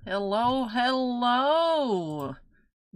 Hello, hello.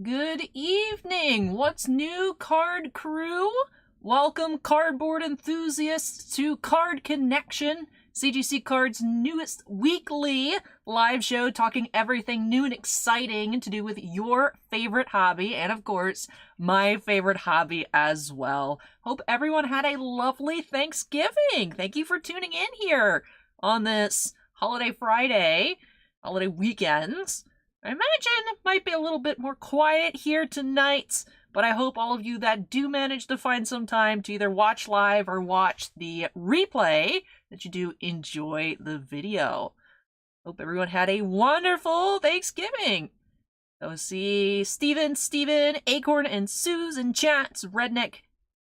Good evening. What's new, card crew? Welcome, cardboard enthusiasts, to Card Connection, CGC Cards' newest weekly live show talking everything new and exciting to do with your favorite hobby, and of course, my favorite hobby as well. Hope everyone had a lovely Thanksgiving. Thank you for tuning in here on this holiday Friday. Holiday weekends. I imagine it might be a little bit more quiet here tonight, but I hope all of you that do manage to find some time to either watch live or watch the replay, that you do enjoy the video. Hope everyone had a wonderful Thanksgiving. So see Steven, Acorn, and Suze in chats. Redneck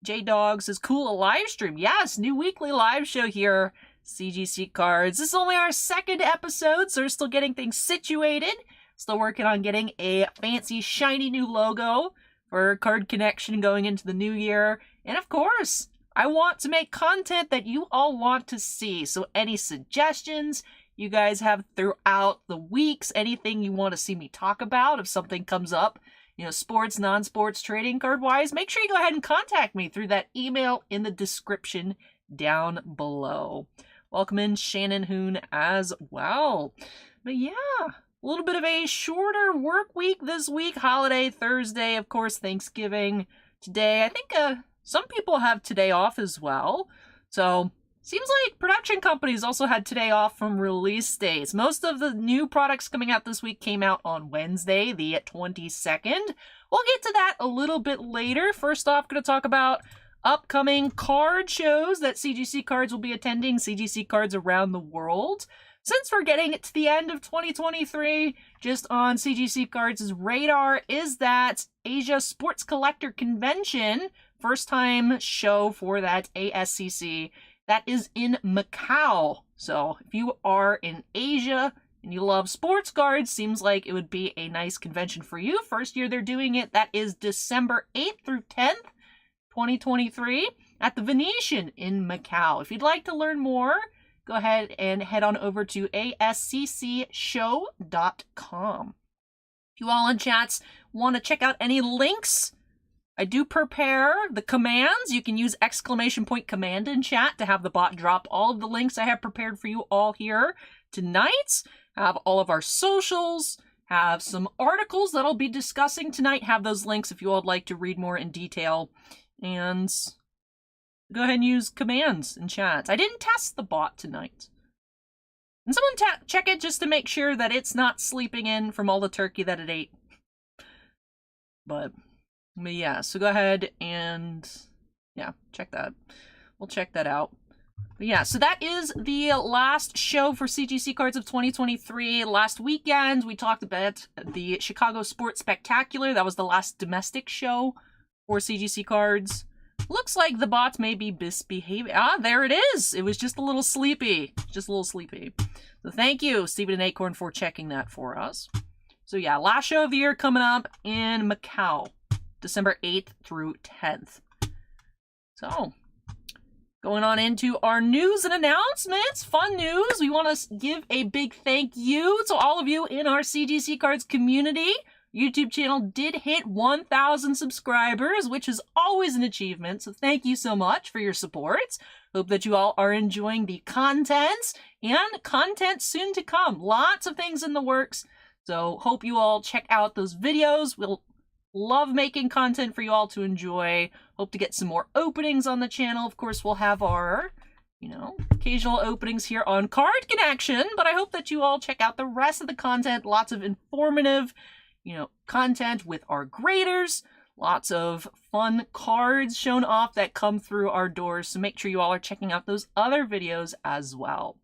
J-Dog says, cool, a live stream. Yes, new weekly live show here. CGC Cards. This is only our second episode, so we're still getting things situated. Still working on getting a fancy, shiny new logo for Card Connection going into the new year. And of course, I want to make content that you all want to see. So any suggestions you guys have throughout the weeks, anything you want to see me talk about, if something comes up, sports, non-sports, trading card-wise, make sure you go ahead and contact me through that email in the description down below. Welcome in Shannon Hoon as well. But yeah, a little bit of a shorter work week this week. Holiday Thursday, of course, Thanksgiving today. I think some people have today off as well. So seems like production companies also had today off from release days. Most of the new products coming out this week came out on Wednesday, the 22nd. We'll get to that a little bit later. First off, going to talk about upcoming card shows that CGC Cards will be attending, CGC Cards around the world. Since we're getting to the end of 2023, just on CGC Cards' radar is that Asia Sports Collector Convention, first time show for that ASCC, that is in Macau. So if you are in Asia and you love sports cards, seems like it would be a nice convention for you. First year they're doing it, that is December 8th through 10th. 2023 at the Venetian in Macau. If you'd like to learn more, go ahead and head on over to asccshow.com. If you all in chats want to check out any links, I do prepare the commands. You can use !command in chat to have the bot drop all of the links I have prepared for you all here tonight. Have all of our socials, have some articles that I'll be discussing tonight, have those links if you all would like to read more in detail. And go ahead and use commands in chat. I didn't test the bot tonight. And someone check it just to make sure that it's not sleeping in from all the turkey that it ate. But yeah, so go ahead and, yeah, check that. We'll check that out. But yeah, so that is the last show for CGC Cards of 2023. Last weekend, we talked about the Chicago Sports Spectacular. That was the last domestic show for CGC Cards. Looks like the bots may be misbehaving. Ah, there it is. It was just a little sleepy. Just a little sleepy. So thank you, Stephen and Acorn, for checking that for us. So yeah, last show of the year coming up in Macau, December 8th through 10th. So, going on into our news and announcements. Fun news. We want to give a big thank you to all of you in our CGC Cards community. YouTube channel did hit 1,000 subscribers, which is always an achievement, so thank you so much for your support. Hope that you all are enjoying the content, and content soon to come. Lots of things in the works, so hope you all check out those videos. We'll love making content for you all to enjoy. Hope to get some more openings on the channel. Of course, we'll have our, occasional openings here on Card Connection, but I hope that you all check out the rest of the content. Lots of informative content with our graders, lots of fun cards shown off that come through our doors, so make sure you all are checking out those other videos as well.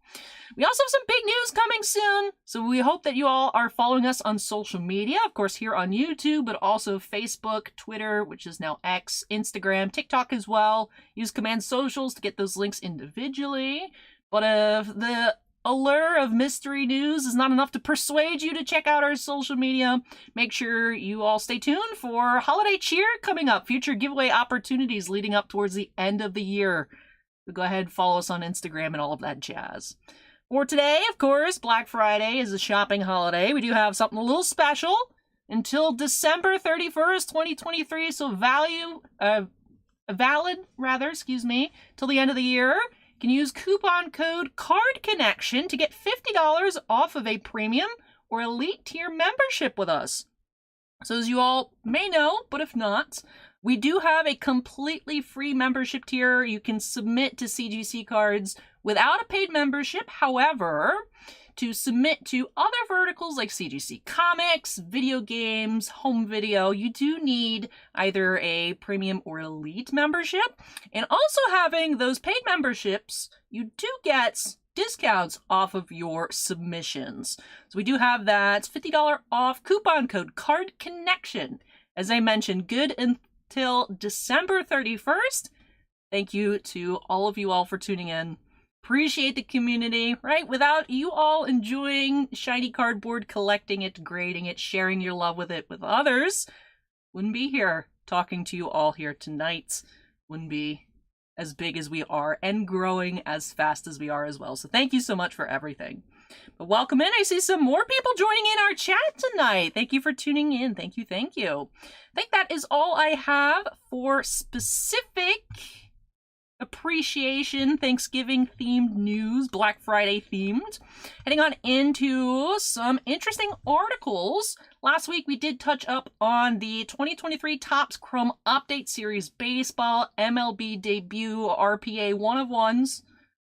We also have some big news coming soon, so we hope that you all are following us on social media, of course here on YouTube, but also Facebook, Twitter, which is now X, Instagram, TikTok as well. Use command socials to get those links individually, but if the allure of mystery news is not enough to persuade you to check out our social media, make sure you all stay tuned for Holiday Cheer coming up, future giveaway opportunities leading up towards the end of the year. So go ahead, follow us on Instagram and all of that jazz. For today, of course, Black Friday is a shopping holiday. We do have something a little special until December 31st, 2023. So valid, till the end of the year. You can use coupon code Card Connection to get $50 off of a premium or elite tier membership with us. So as you all may know, but if not, we do have a completely free membership tier. You can submit to CGC Cards without a paid membership. However, to submit to other verticals like CGC Comics, video games, home video, you do need either a premium or elite membership. And also having those paid memberships, you do get discounts off of your submissions. So we do have that $50 off coupon code Card Connection. As I mentioned, good until December 31st. Thank you to all of you all for tuning in. Appreciate the community, right? Without you all enjoying shiny cardboard, collecting it, grading it, sharing your love with it with others, wouldn't be here talking to you all here tonight. Wouldn't be as big as we are and growing as fast as we are as well. So thank you so much for everything. But welcome in. I see some more people joining in our chat tonight. Thank you for tuning in. Thank you. Thank you. I think that is all I have for specific appreciation, Thanksgiving themed news, Black Friday themed. Heading on into some interesting articles. Last week we did touch up on the 2023 Topps Chrome Update Series Baseball MLB debut RPA 1-of-1s.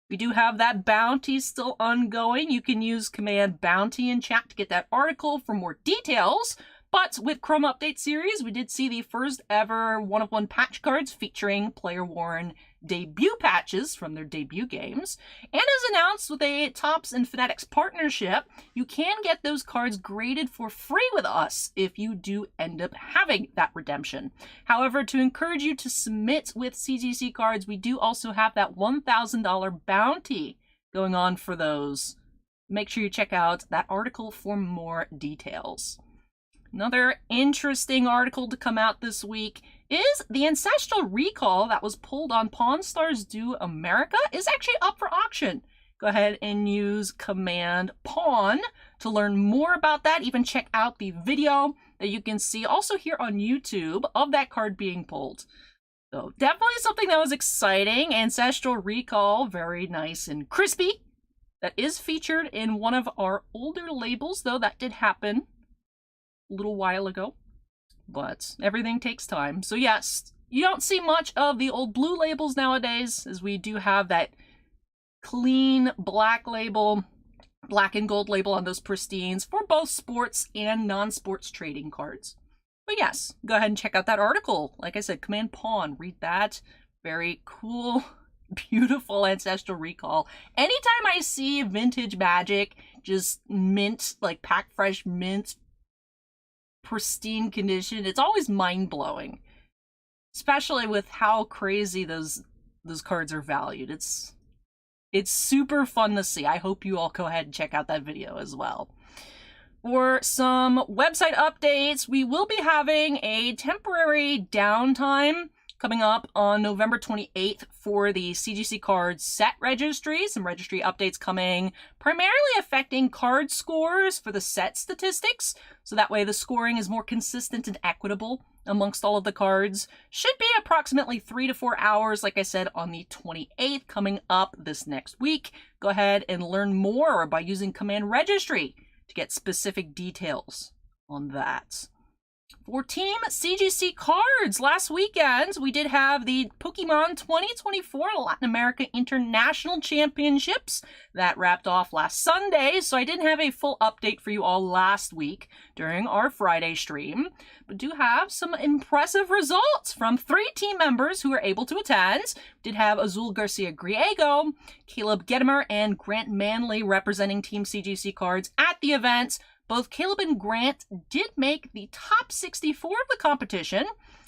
We do have that bounty still ongoing. You can use command bounty in chat to get that article for more details. But with Chrome Update Series, we did see the first ever 1-of-1 patch cards featuring player-worn debut patches from their debut games. And as announced with a Topps and Fanatics partnership, you can get those cards graded for free with us if you do end up having that redemption. However, to encourage you to submit with CGC Cards, we do also have that $1,000 bounty going on for those. Make sure you check out that article for more details. Another interesting article to come out this week is the Ancestral Recall that was pulled on Pawn Stars Do America is actually up for auction. Go ahead and use command pawn to learn more about that. Even check out the video that you can see also here on YouTube of that card being pulled. So definitely something that was exciting. Ancestral Recall, very nice and crispy. That is featured in one of our older labels, though that did happen a little while ago, but everything takes time. So yes, you don't see much of the old blue labels nowadays, as we do have that clean black label, black and gold label on those pristines for both sports and non-sports trading cards. But yes, go ahead and check out that article. Like I said, command pawn, read that. Very cool, beautiful Ancestral Recall. Anytime I see vintage Magic just mint, like pack fresh mint, pristine condition, it's always mind-blowing, especially with how crazy those cards are valued. It's super fun to see. I hope you all go ahead and check out that video as well. For some website updates, we will be having a temporary downtime coming up on November 28th for the CGC Cards set registry. Some registry updates coming, primarily affecting card scores for the set statistics. So that way the scoring is more consistent and equitable amongst all of the cards. Should be approximately 3 to 4 hours, like I said, on the 28th, coming up this next week. Go ahead and learn more by using command registry to get specific details on that. For Team CGC Cards, last weekend we did have the Pokemon 2024 Latin America International Championships that wrapped off last Sunday, so I didn't have a full update for you all last week during our Friday stream, but do have some impressive results from 3 team members who were able to attend. We did have Azul Garcia Griego, Caleb Gedimer, and Grant Manley representing Team CGC Cards at the event. Both Caleb and Grant did make the top 64 of the competition,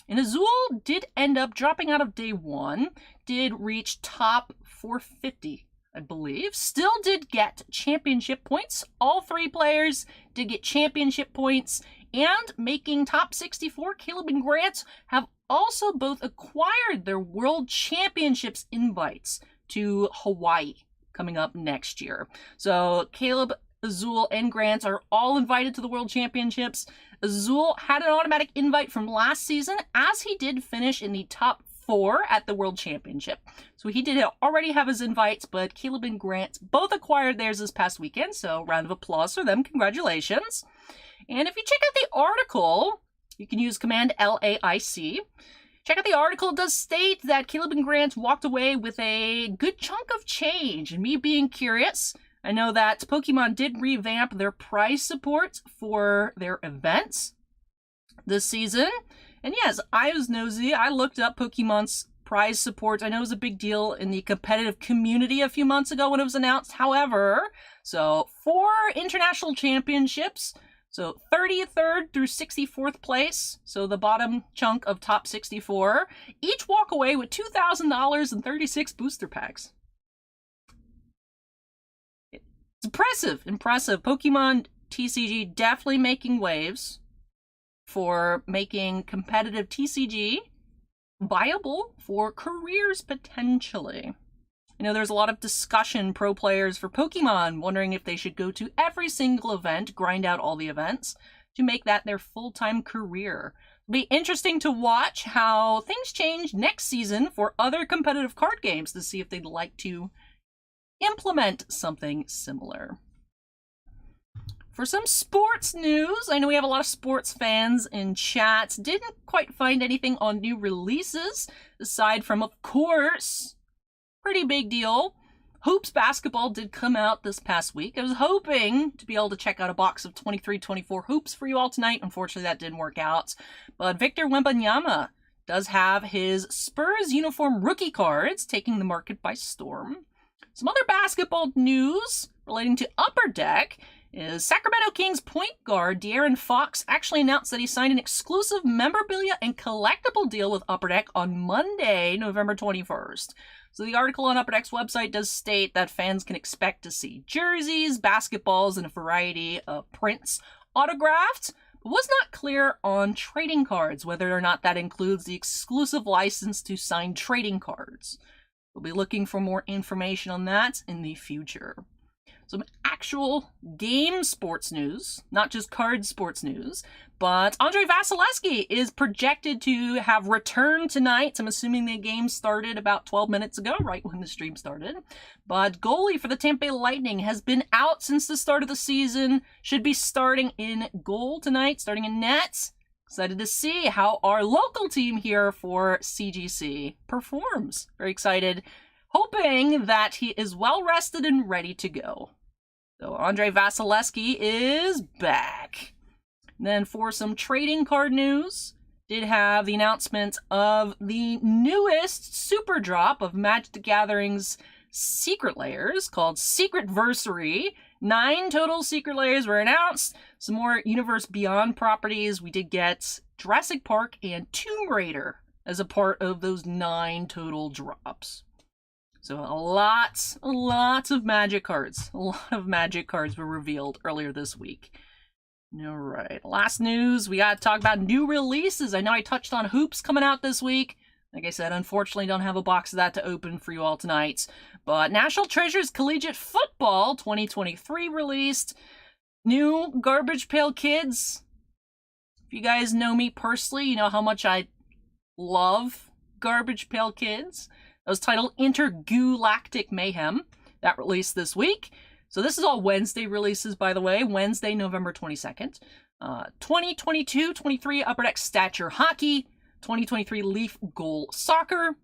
and Azul did end up dropping out of day 1, did reach top 450, I believe. Still did get championship points. All 3 players did get championship points, and making top 64, Caleb and Grant have also both acquired their World Championships invites to Hawaii coming up next year. So Caleb, Azul, and Grant are all invited to the World Championships. Azul had an automatic invite from last season, as he did finish in the top 4 at the World Championship. So he did already have his invites, but Caleb and Grant both acquired theirs this past weekend, so round of applause for them. Congratulations. And if you check out the article, you can use command LAIC. Check out the article. It does state that Caleb and Grant walked away with a good chunk of change. And me being curious, I know that Pokemon did revamp their prize support for their events this season. And yes, I was nosy. I looked up Pokemon's prize support. I know it was a big deal in the competitive community a few months ago when it was announced. However, so 4 international championships, so 33rd through 64th place, so the bottom chunk of top 64, each walk away with $2,000 and 36 booster packs. It's impressive. Pokemon TCG definitely making waves for making competitive TCG viable for careers potentially. You know, there's a lot of discussion, pro players for Pokemon wondering if they should go to every single event, grind out all the events, to make that their full-time career. It'll be interesting to watch how things change next season for other competitive card games to see if they'd like to implement something similar. For some sports news, I know we have a lot of sports fans in chat. Didn't quite find anything on new releases, aside from, of course, pretty big deal, Hoops basketball did come out this past week. I was hoping to be able to check out a box of 23-24 hoops for you all tonight. Unfortunately, that didn't work out. But Victor Wembanyama does have his Spurs uniform rookie cards taking the market by storm. Some other basketball news relating to Upper Deck is Sacramento Kings point guard De'Aaron Fox actually announced that he signed an exclusive memorabilia and collectible deal with Upper Deck on Monday, November 21st. So the article on Upper Deck's website does state that fans can expect to see jerseys, basketballs, and a variety of prints autographed, but was not clear on trading cards, whether or not that includes the exclusive license to sign trading cards. We'll be looking for more information on that in the future. Some actual game sports news, not just card sports news, but Andrei Vasilevsky is projected to have returned tonight. I'm assuming the game started about 12 minutes ago, right when the stream started. But goalie for the Tampa Bay Lightning has been out since the start of the season, should be starting in goal tonight, starting in net. Excited to see how our local team here for CGC performs. Very excited, hoping that he is well rested and ready to go. So Andrei Vasilevsky is back. And then for some trading card news, did have the announcement of the newest super drop of Magic the Gathering's secret layers called Secretversary. 9 total secret layers were announced. Some more Universe Beyond properties. We did get Jurassic Park and Tomb Raider as a part of those 9 total drops. So a lot of Magic cards. A lot of Magic cards were revealed earlier this week. All right, last news, we got to talk about new releases. I know I touched on Hoops coming out this week. Like I said, unfortunately, don't have a box of that to open for you all tonight. But National Treasures Collegiate Football 2023 released. New Garbage Pail Kids. If you guys know me personally, you know how much I love Garbage Pail Kids. It was titled Intergalactic Mayhem. That released this week. So this is all Wednesday releases, by the way. Wednesday, November 22nd. 2022-23 Upper Deck Stature Hockey. 2023 Leaf Goal Soccer.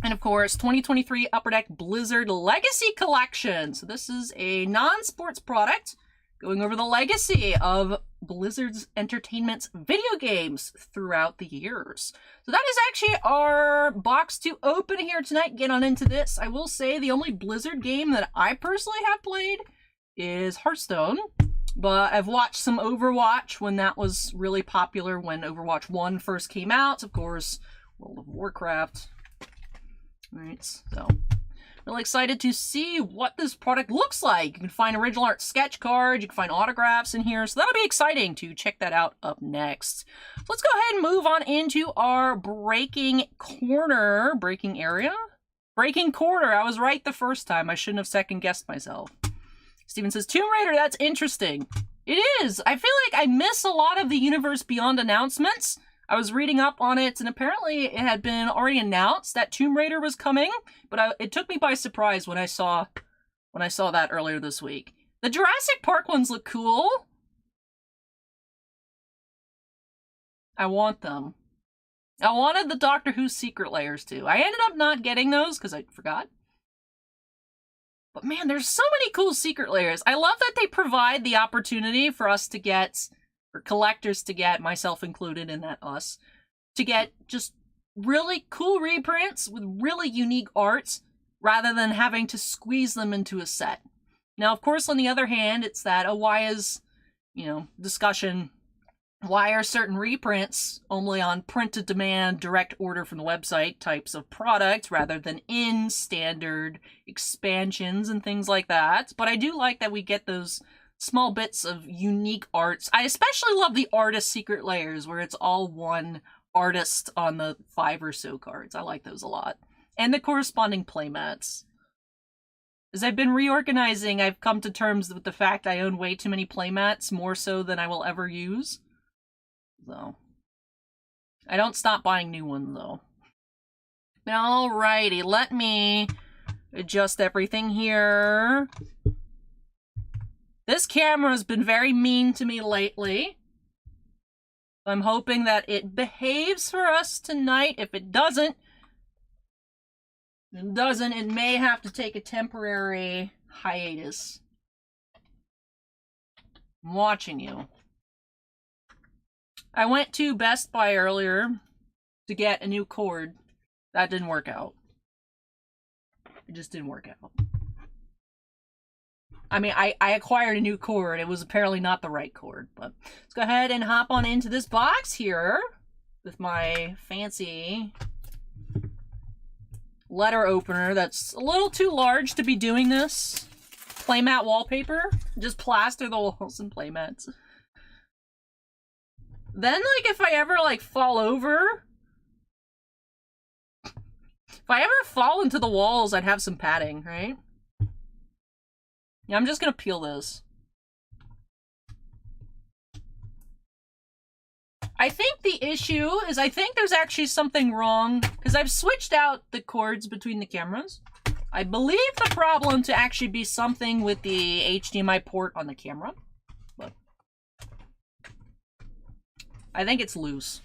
And of course, 2023 Upper Deck Blizzard Legacy Collection. So this is a non-sports product going over the legacy of Blizzard's entertainment's video games throughout the years. So that is actually our box to open here tonight. Get on into this. I will say the only Blizzard game that I personally have played is Hearthstone. But I've watched some Overwatch when that was really popular, when Overwatch 1 first came out. Of course, World of Warcraft. Alright, so really excited to see what this product looks like. You can find original art sketch cards, you can find autographs in here, so that'll be exciting to check that out up next. So let's go ahead and move on into our breaking area. Breaking quarter. I was right the first time. I shouldn't have second-guessed myself. Steven says, Tomb Raider, that's interesting. It is. I feel like I miss a lot of the Universe Beyond announcements. I was reading up on it, and apparently it had been already announced that Tomb Raider was coming, but it took me by surprise when I saw that earlier this week. The Jurassic Park ones look cool. I want them. I wanted the Doctor Who secret layers too. I ended up not getting those because I forgot. But man, there's so many cool secret layers. I love that they provide the opportunity for us to get, or collectors to get, myself included in that us, to get just really cool reprints with really unique arts rather than having to squeeze them into a set. Now, of course, on the other hand, it's that, why is, discussion, why are certain reprints only on print-to-demand, direct order from the website types of products rather than in standard expansions and things like that? But I do like that we get those small bits of unique arts. I especially love the artist secret layers where it's all one artist on the 5 or so cards. I like those a lot. And the corresponding playmats. As I've been reorganizing, I've come to terms with the fact I own way too many playmats, more so than I will ever use. So, I don't stop buying new ones, though. Alrighty, let me adjust everything here. This camera has been very mean to me lately. I'm hoping that it behaves for us tonight. If it doesn't, it may have to take a temporary hiatus. I'm watching you. I went to Best Buy earlier to get a new cord. That didn't work out. It just didn't work out. I mean, I acquired a new cord. It was apparently not the right cord. But let's go ahead and hop on into this box here with my fancy letter opener that's a little too large to be doing this. Playmat wallpaper. Just plaster the walls and playmats. Then, like, if I ever, like, fall over... If I ever fall into the walls, I'd have some padding, right? Yeah, I'm just gonna peel this. I think the issue is I think there's actually something wrong, because I've switched out the cords between the cameras. I believe the problem to actually be something with the HDMI port on the camera. But I think it's loose.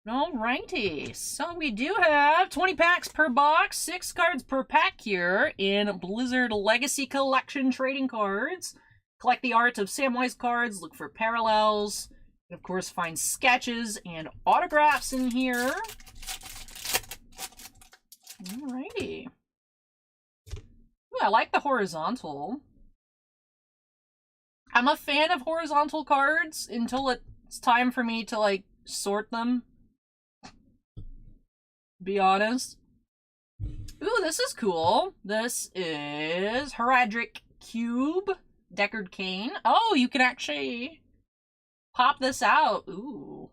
Alrighty, so we do have 20 packs per box, 6 cards per pack here in Blizzard Legacy Collection trading cards. Collect the art of Samwise cards, look for parallels, and of course find sketches and autographs in here. Alrighty. Ooh, I like the horizontal. I'm a fan of horizontal cards until it's time for me to, like, sort them. Be honest. Ooh, this is cool. This is Heraldric Cube, Deckard Cain. Oh, you can actually pop this out. Ooh,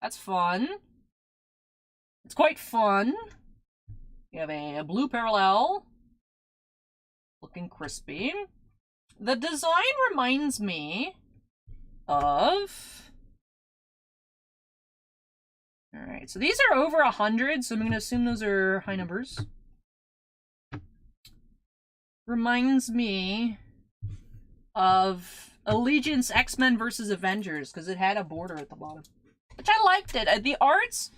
that's fun. It's quite fun. You have a blue parallel. Looking crispy. The design reminds me of... Alright, so these are over 100, so I'm going to assume those are high numbers. Reminds me of Allegiance X-Men versus Avengers, because it had a border at the bottom. Which I liked it. The arts,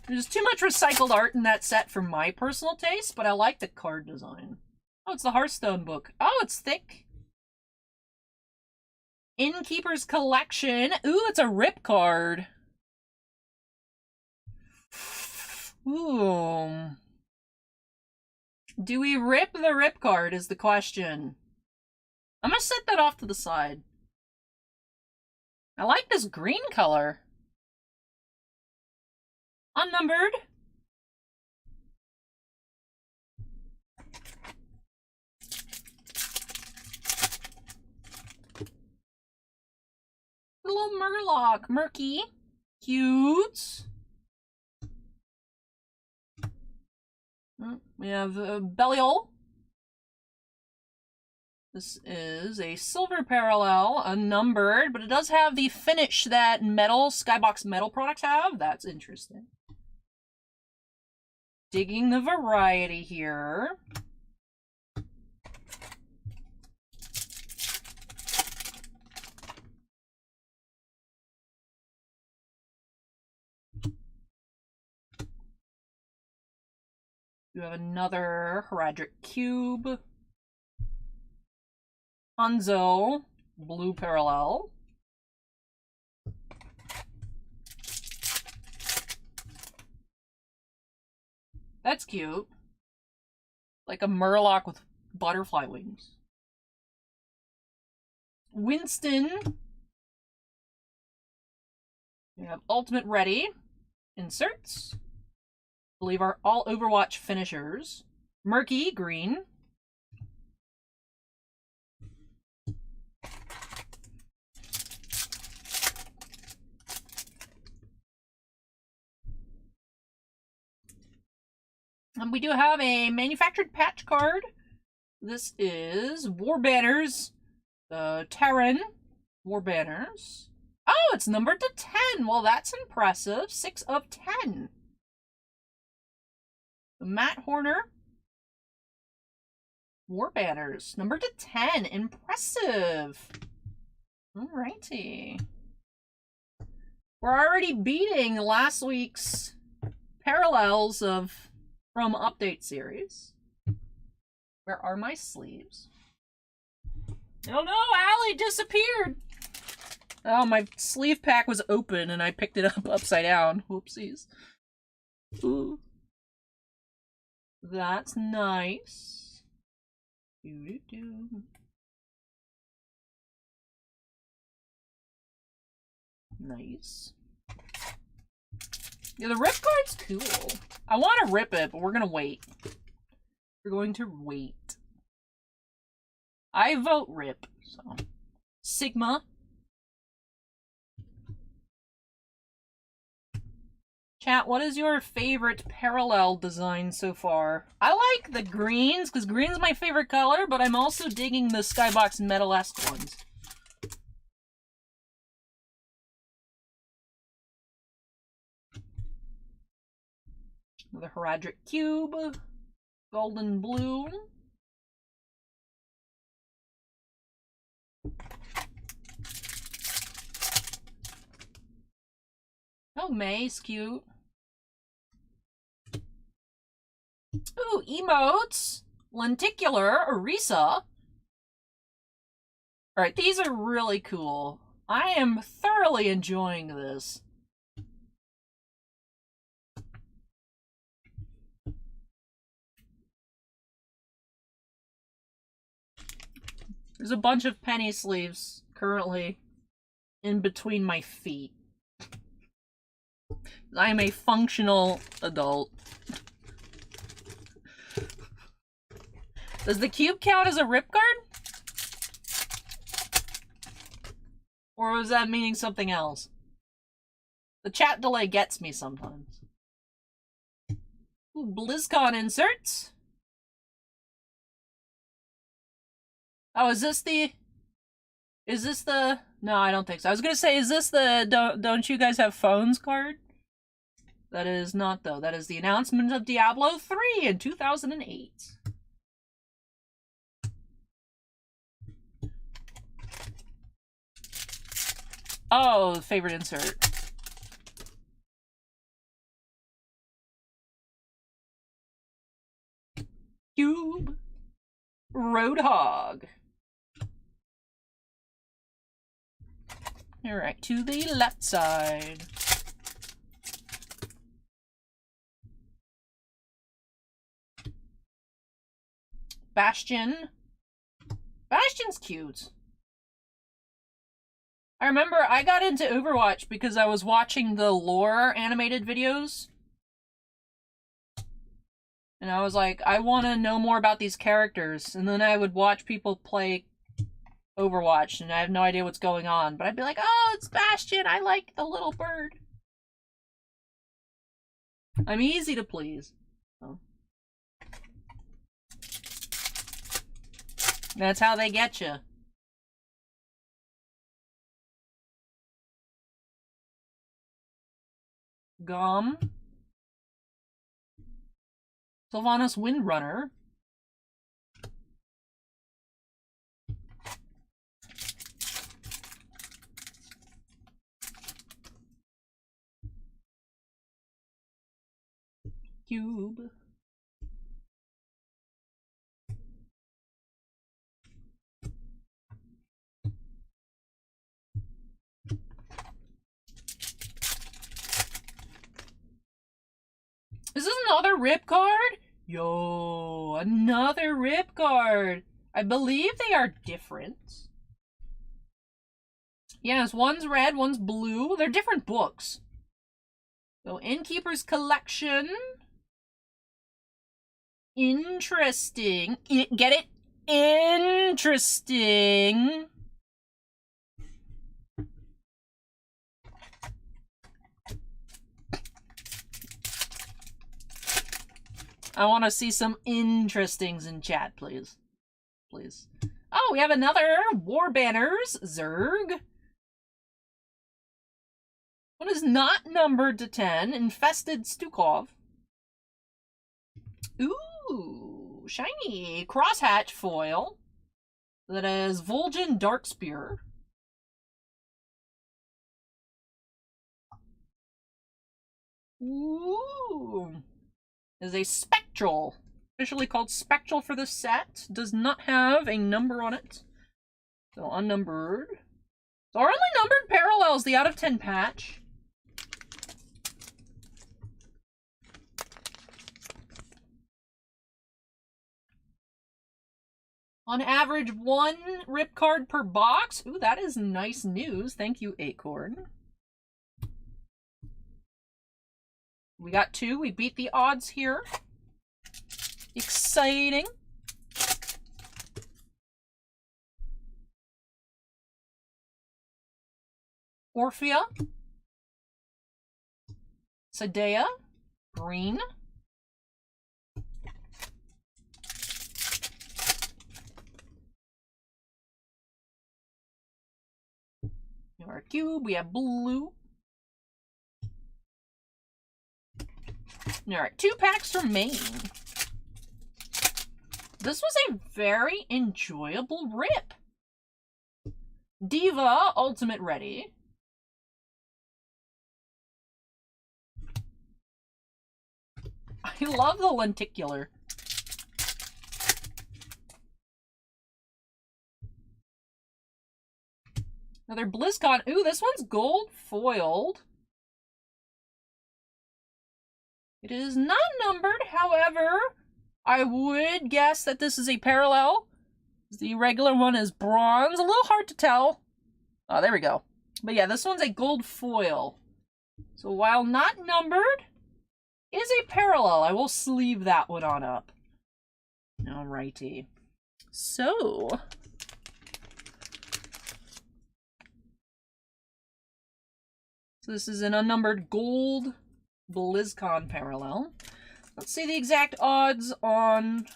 there's too much recycled art in that set for my personal taste, but I like the card design. Oh, it's the Hearthstone book. Oh, it's thick. Innkeeper's Collection. Ooh, it's a rip card. Ooh. Do we rip the rip card is the question. I'm gonna set that off to the side. I like this green color. Unnumbered. Little Murloc. Murky. Cute. We have Belial. This is a silver parallel, unnumbered, but it does have the finish that Skybox metal products have. That's interesting. Digging the variety here. You have another Heraldric Cube. Hanzo, blue parallel. That's cute. Like a Murloc with butterfly wings. Winston. We have Ultimate Ready. Inserts. I believe are all Overwatch finishers. Murky, green. And we do have a manufactured patch card. This is War Banners. Terran War Banners. Oh, it's numbered to 10. Well, that's impressive. 6 of 10. Matt Horner. War Banners. Numbered to 10. Impressive. Alrighty. We're already beating last week's parallels from Update Series. Where are my sleeves? Oh no, Allie disappeared! Oh, my sleeve pack was open and I picked it up upside down. Whoopsies. Ooh. That's nice. Doo-doo-doo. Nice. Yeah, the rip card's cool. I want to rip it, but we're gonna wait. We're going to wait. I vote rip, so. Sigma. Chat, what is your favorite parallel design so far? I like the greens, because green's my favorite color, but I'm also digging the Skybox Metal-esque ones. The Heraldric Cube, golden blue. Oh, May's cute. Ooh, emotes, lenticular, Orisa. Alright, these are really cool. I am thoroughly enjoying this. There's a bunch of penny sleeves currently in between my feet. I am a functional adult. Does the cube count as a rip card? Or was that meaning something else? The chat delay gets me sometimes. Ooh, BlizzCon inserts. Oh, is this the... No, I don't think so. I was gonna say, is this the don't you guys have phones card? That is not, though. That is the announcement of Diablo 3 in 2008. Oh, favorite insert. Cube. Roadhog. Alright, to the left side. Bastion. Bastion's cute. I remember I got into Overwatch because I was watching the lore animated videos. And I was like, I want to know more about these characters. And then I would watch people play Overwatch, and I have no idea what's going on. But I'd be like, oh, it's Bastion. I like the little bird. I'm easy to please. So. That's how they get you. Gum. Sylvanas Windrunner. Cube. Is this another rip card? Yo, another rip card. I believe they are different. Yes, one's red, one's blue. They're different books. So, Innkeeper's Collection. Interesting. Get it? Interesting. I want to see some interestings in chat, please. Please. Oh, we have another War Banners Zerg. One is not numbered to 10. Infested Stukov. Ooh, shiny crosshatch foil. That is Vol'jin Darkspear. Ooh. Is a Spectral. Officially called Spectral for the set. Does not have a number on it. So unnumbered. So our only numbered parallel is the out of 10 patch. On average, 1 rip card per box. Ooh, that is nice news. Thank you, Acorn. We got 2. We beat the odds here. Exciting. Orphea. Sadea. Green. Our cube, we have blue. Alright, 2 packs remain. This was a very enjoyable rip. Diva, Ultimate Ready. I love the lenticular. Another BlizzCon. Ooh, this one's gold foiled. It is not numbered, however, I would guess that this is a parallel. The regular one is bronze. A little hard to tell. Oh, there we go. But yeah, this one's a gold foil. So while not numbered, is a parallel. I will sleeve that one on up. Alrighty. So this is an unnumbered gold BlizzCon parallel. Let's see the exact odds on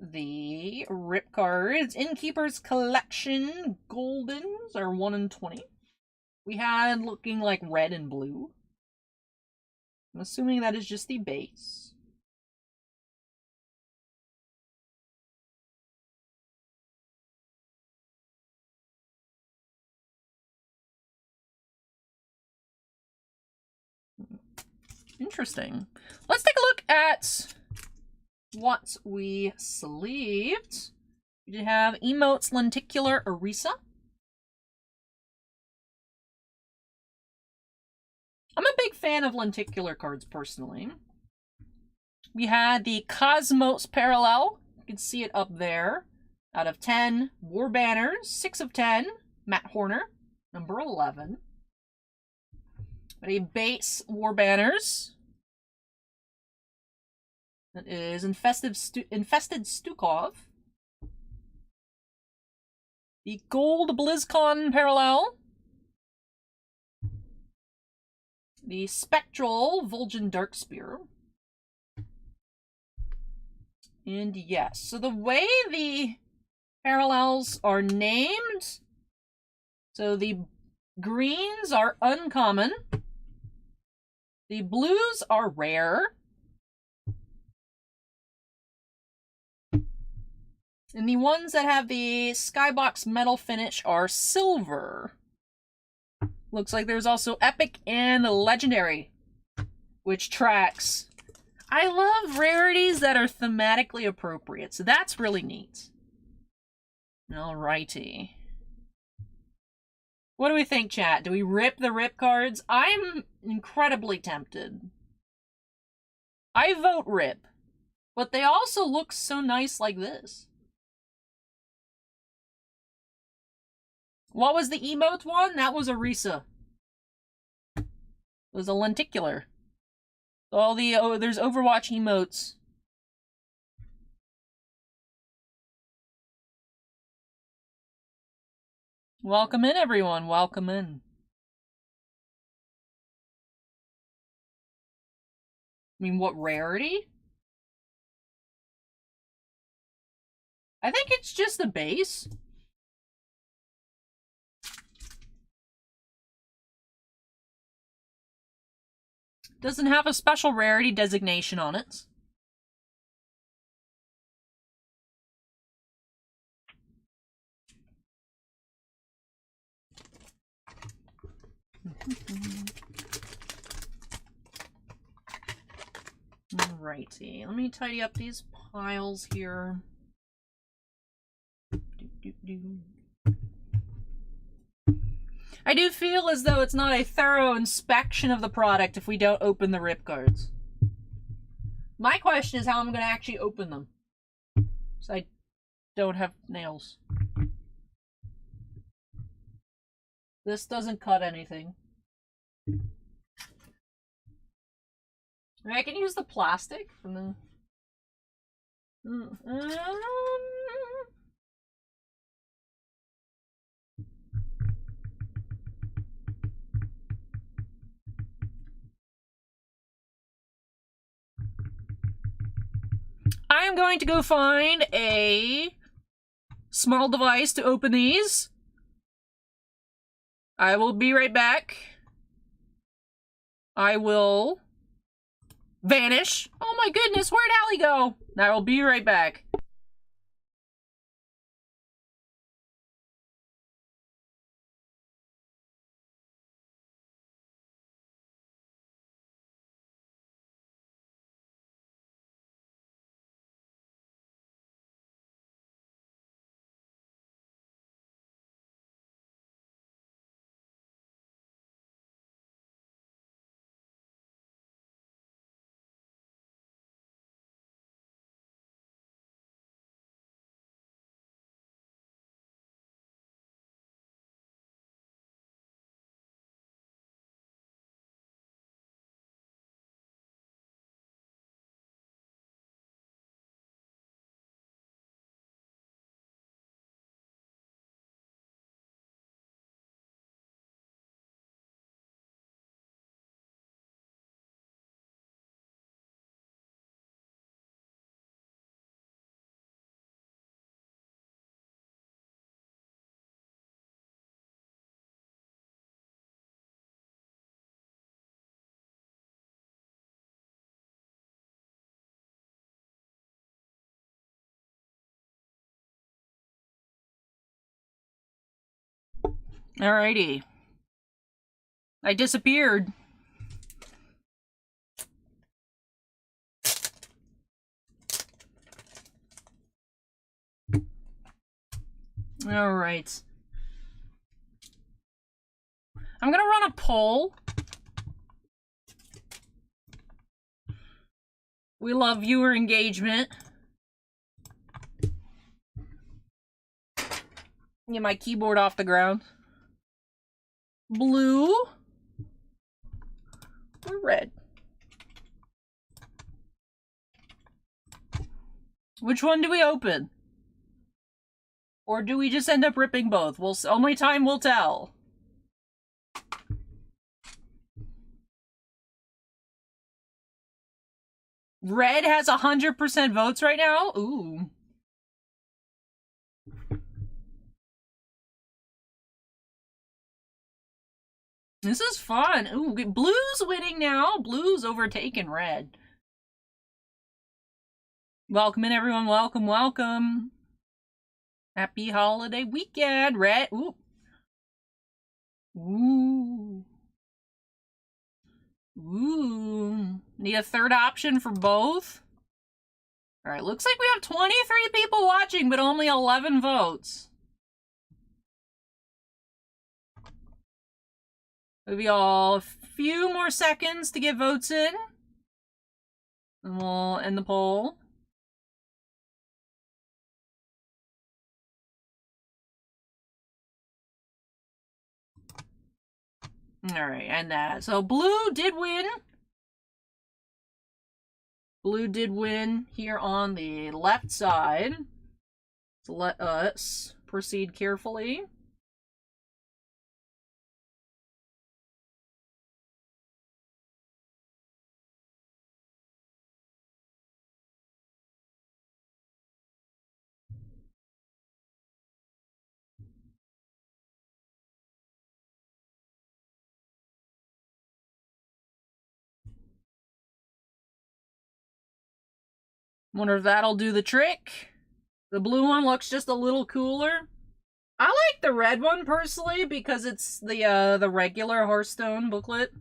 the rip cards. Innkeeper's Collection Goldens are 1 in 20. We had looking like red and blue. I'm assuming that is just the base. Interesting. Let's take a look at what we sleeved. We did have Emotes Lenticular Orisa. I'm a big fan of lenticular cards personally. We had the Cosmos Parallel. You can see it up there. Out of 10. War Banners, 6 of 10. Matt Horner, number 11. A base War Banners. That is Infested Stukov. The Gold BlizzCon Parallel. The Spectral Vol'jin Darkspear. And yes, so the way the parallels are named, so the greens are uncommon, the blues are rare, and the ones that have the skybox metal finish are silver. Looks like there's also epic and legendary, which tracks. I love rarities that are thematically appropriate, so that's really neat. Alrighty. What do we think, chat? Do we rip the rip cards? I'm incredibly tempted. I vote rip, but they also look so nice like this. What was the emote one? That was a Risa. It was a lenticular. All the, there's Overwatch emotes. Welcome in, everyone. Welcome in. I mean, what rarity? I think it's just the base. Doesn't have a special rarity designation on it. Alrighty, let me tidy up these piles here. I do feel as though it's not a thorough inspection of the product if we don't open the rip cards. My question is how I'm going to actually open them. So I don't have nails. This doesn't cut anything. I can use the plastic from the... I am going to go find a small device to open these. I will be right back. I will vanish. Oh my goodness, where'd Allie go? I will be right back. Alrighty. I disappeared. Alright. I'm gonna run a poll. We love viewer engagement. Get my keyboard off the ground. Blue or red? Which one do we open? Or do we just end up ripping both? Only time will tell. Red has 100% votes right now? Ooh. This is fun. Ooh, blue's winning now. Blue's overtaken red. Welcome in, everyone. Welcome, welcome. Happy holiday weekend. Red. Ooh. Ooh. Ooh. Need a third option for both? Alright, looks like we have 23 people watching, but only 11 votes. Maybe a few more seconds to get votes in. And we'll end the poll. Alright, and that. So blue did win. Blue did win here on the left side. So let us proceed carefully. Wonder if that'll do the trick. The blue one looks just a little cooler. I like the red one personally because it's the regular Hearthstone booklet.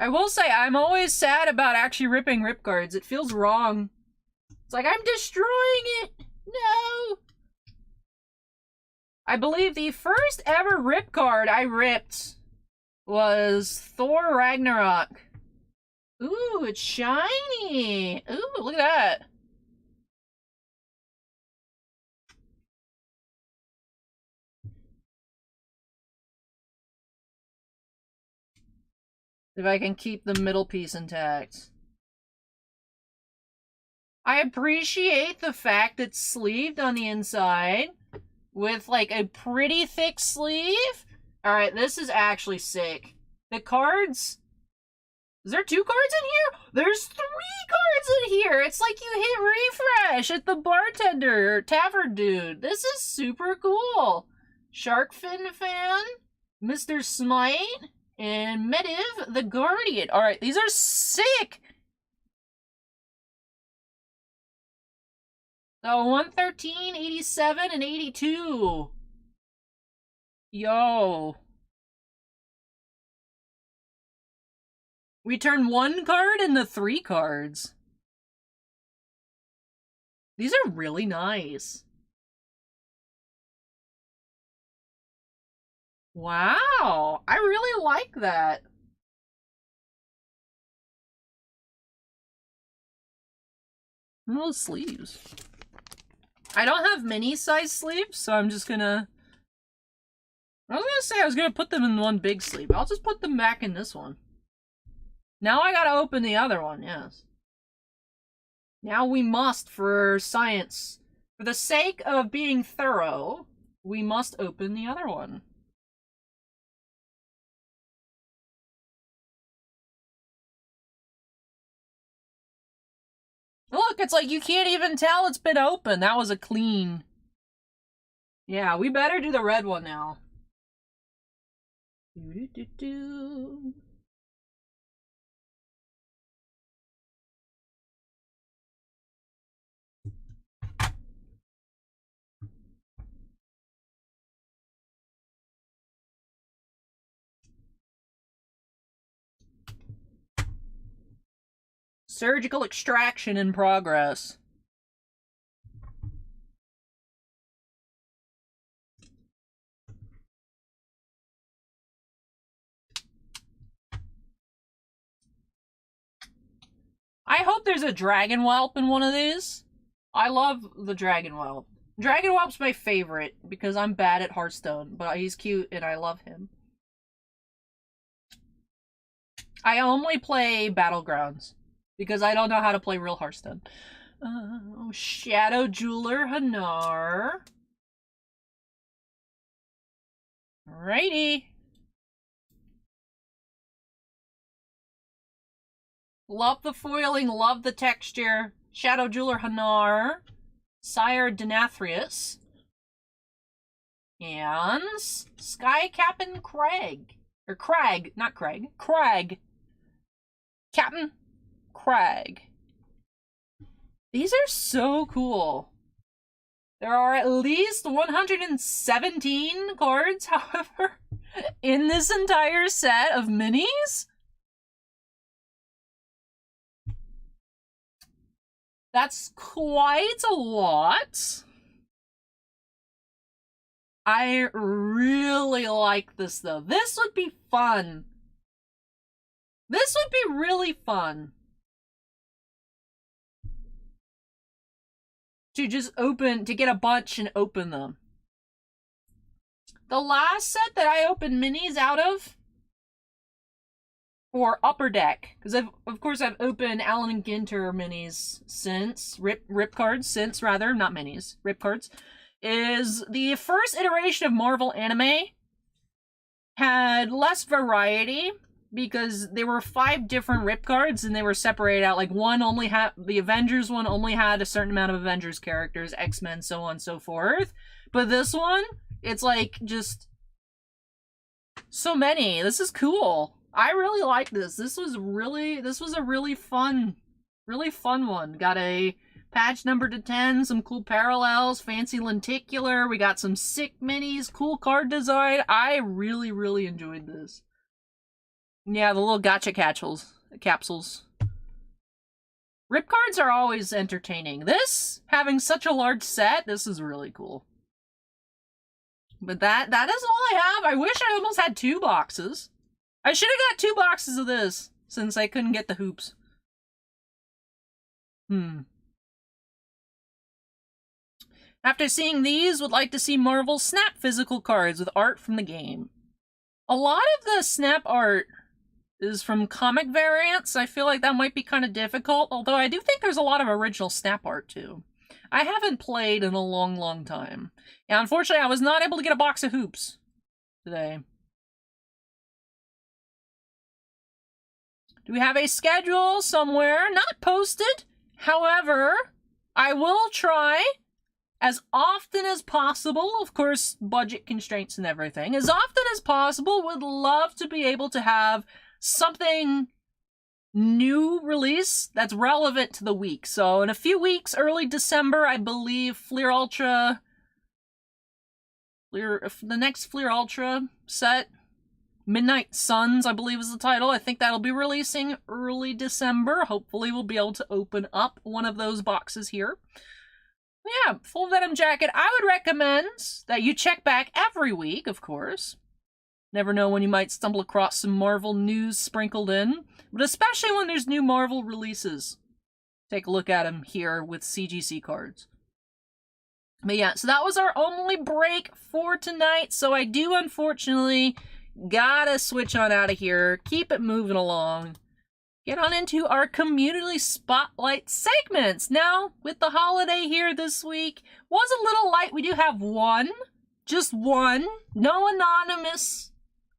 I will say, I'm always sad about actually ripping rip cards. It feels wrong. It's like, I'm destroying it! No! I believe the first ever rip card I ripped was Thor Ragnarok. Ooh, it's shiny! Ooh, look at that. If I can keep the middle piece intact. I appreciate the fact it's sleeved on the inside with like a pretty thick sleeve. Alright, this is actually sick. The cards... Is there 2 cards in here? There's 3 cards in here! It's like you hit refresh at the bartender or tavern dude. This is super cool. Sharkfin Fan, Mr. Smite, and Mediv the Guardian. Alright, these are sick! So 113, 87, and 82. Yo. We turn 1 card into 3 cards. These are really nice. Wow, I really like that. Little sleeves. I don't have mini size sleeves, so I'm just gonna... I was gonna say I was gonna put them in one big sleeve. I'll just put them back in this one. Now I gotta open the other one, yes. Now we must, for science, for the sake of being thorough, we must open the other one. Look, it's like you can't even tell it's been open. That was a clean. Yeah, we better do the red one now. Do-do-do-do. Surgical extraction in progress. I hope there's a dragon whelp in one of these. I love the dragon whelp. Dragon whelp's my favorite because I'm bad at Hearthstone, but he's cute and I love him. I only play Battlegrounds because I don't know how to play real Hearthstone. Shadow Jeweler Hanar. Alrighty. Love the foiling, love the texture. Shadow Jeweler Hanar. Sire Denathrius. And Sky Captain Craig. Or Crag, not Craig. Crag. Captain Crag. These are so cool. There are at least 117 cards, however, in this entire set of minis. That's quite a lot. I really like this, though. This would be fun. This would be really fun. To just open, to get a bunch and open them. The last set that I opened minis out of, for Upper Deck, because of course I've opened Allen and Ginter minis since, rip cards since, rather, not minis, rip cards, is the first iteration of Marvel Anime had less variety, because there were 5 different rip cards and they were separated out. Like, one only had, the Avengers one only had a certain amount of Avengers characters, X-Men, so on and so forth. But this one, it's like just so many. This is cool. I really like this. This was a really fun one. Got a patch number to 10, some cool parallels, fancy lenticular. We got some sick minis, cool card design. I really, really enjoyed this. Yeah, the little gotcha capsules. Rip cards are always entertaining. This, having such a large set, this is really cool. But that is all I have. I wish I almost had 2 boxes. I should have got 2 boxes of this, since I couldn't get the hoops. After seeing these, would like to see Marvel Snap physical cards with art from the game. A lot of the Snap art is from comic variants. I feel like that might be kind of difficult, although I do think there's a lot of original Snap art, too. I haven't played in a long, long time. And unfortunately, I was not able to get a box of hoops today. Do we have a schedule somewhere? Not posted. However, I will try as often as possible, of course, budget constraints and everything, as often as possible. Would love to be able to have something new release that's relevant to the week. So in a few weeks, early December, I believe Fleer Ultra, the next Fleer Ultra set, Midnight Suns, I believe is the title. I think that'll be releasing early December. Hopefully we'll be able to open up one of those boxes here. Yeah, Full Venom Jacket. I would recommend that you check back every week, of course. Never know when you might stumble across some Marvel news sprinkled in, but especially when there's new Marvel releases. Take a look at them here with CGC cards. But yeah, so that was our only break for tonight, so I do unfortunately gotta switch on out of here, keep it moving along, get on into our community spotlight segments. Now, with the holiday here this week, was a little light. We do have one, just one, no anonymous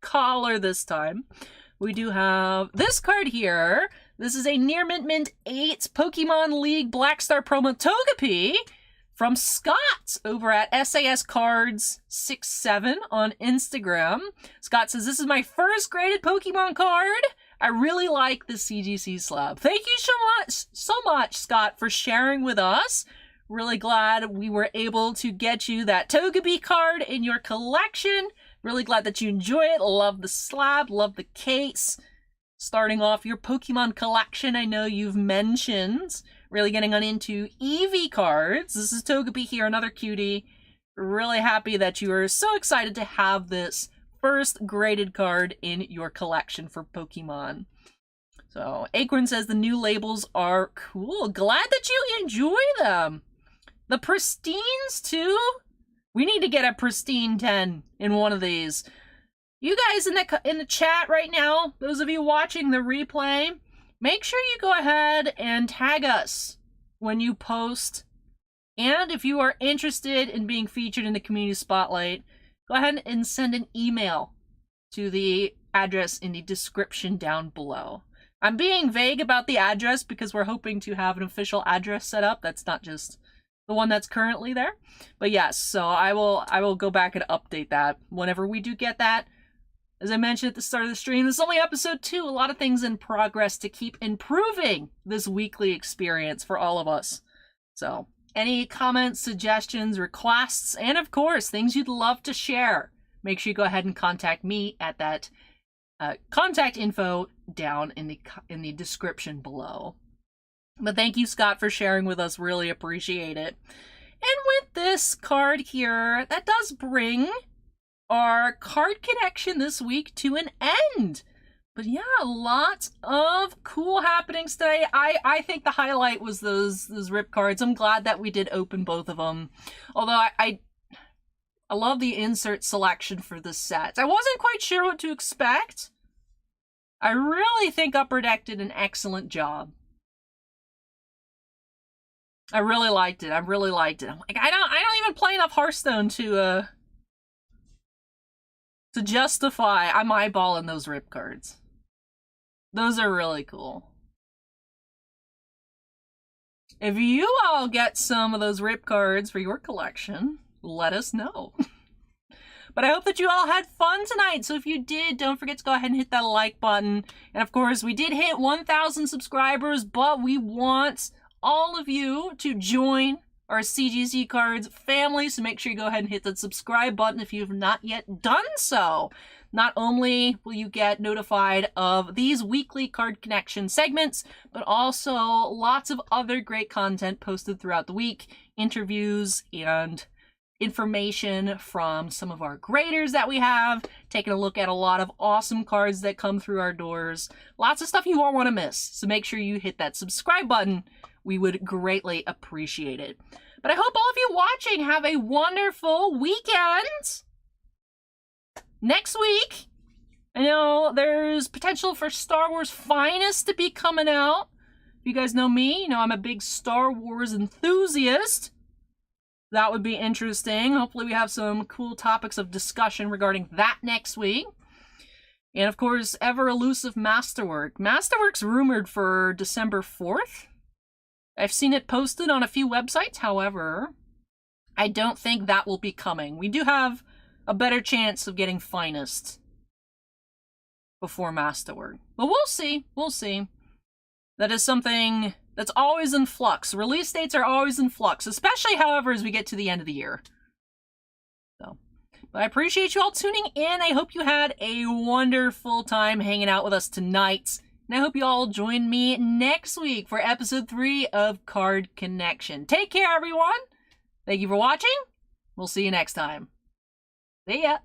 caller this time. We do have this card here. This is a Near Mint 8 Pokemon League Black Star promo Togepi from Scott over at SAS Cards 67 on Instagram. Scott says, "This is my first graded Pokemon card. I really like the CGC slab." Thank you so much, Scott, for sharing with us. Really glad we were able to get you that Togepi card in your collection. Really glad that you enjoy it. Love the slab, love the case. Starting off your Pokemon collection, I know you've mentioned. Really getting on into Eevee cards. This is Togepi here, another cutie. Really happy that you are so excited to have this first graded card in your collection for Pokemon. So, Acorn says the new labels are cool. Glad that you enjoy them. The Pristines, too? We need to get a Pristine 10 in one of these. You guys in the chat right now, those of you watching the replay, make sure you go ahead and tag us when you post. And if you are interested in being featured in the community spotlight, go ahead and send an email to the address in the description down below. I'm being vague about the address because we're hoping to have an official address set up. That's not just the one that's currently there. But yes, so I will go back and update that whenever we do get that. As I mentioned at the start of the stream, this is only episode 2. A lot of things in progress to keep improving this weekly experience for all of us. So, any comments, suggestions, requests, and of course, things you'd love to share, make sure you go ahead and contact me at that contact info down in the description below. But thank you, Scott, for sharing with us. Really appreciate it. And with this card here, that does bring our card connection this week to an end. But yeah, lots of cool happenings today. I think the highlight was those rip cards. I'm glad that we did open both of them. Although I love the insert selection for the sets. I wasn't quite sure what to expect. I really think Upper Deck did an excellent job. I really liked it. I'm like, I don't even play enough Hearthstone to justify I'm eyeballing those rip cards. Those are really cool. If you all get some of those rip cards for your collection, let us know. But I hope that you all had fun tonight. So if you did, don't forget to go ahead and hit that like button. And of course, we did hit 1,000 subscribers, but we want all of you to join our CGC Cards family. So make sure you go ahead and hit that subscribe button if you have not yet done so. Not only will you get notified of these weekly Card Connection segments, but also lots of other great content posted throughout the week, interviews and information from some of our graders that we have, taking a look at a lot of awesome cards that come through our doors. Lots of stuff you won't want to miss. So make sure you hit that subscribe button. We would greatly appreciate it. But I hope all of you watching have a wonderful weekend. Next week, I know there's potential for Star Wars Finest to be coming out. If you guys know me, you know I'm a big Star Wars enthusiast. That would be interesting. Hopefully we have some cool topics of discussion regarding that next week. And of course, ever elusive Masterwork. Masterwork's rumored for December 4th. I've seen it posted on a few websites. However, I don't think that will be coming. We do have a better chance of getting Finest before Masterwork. But we'll see. We'll see. That is something that's always in flux. Release dates are always in flux, especially, however, as we get to the end of the year. So, but I appreciate you all tuning in. I hope you had a wonderful time hanging out with us tonight. And I hope you all join me next week for episode 3 of Card Connection. Take care, everyone. Thank you for watching. We'll see you next time. See ya.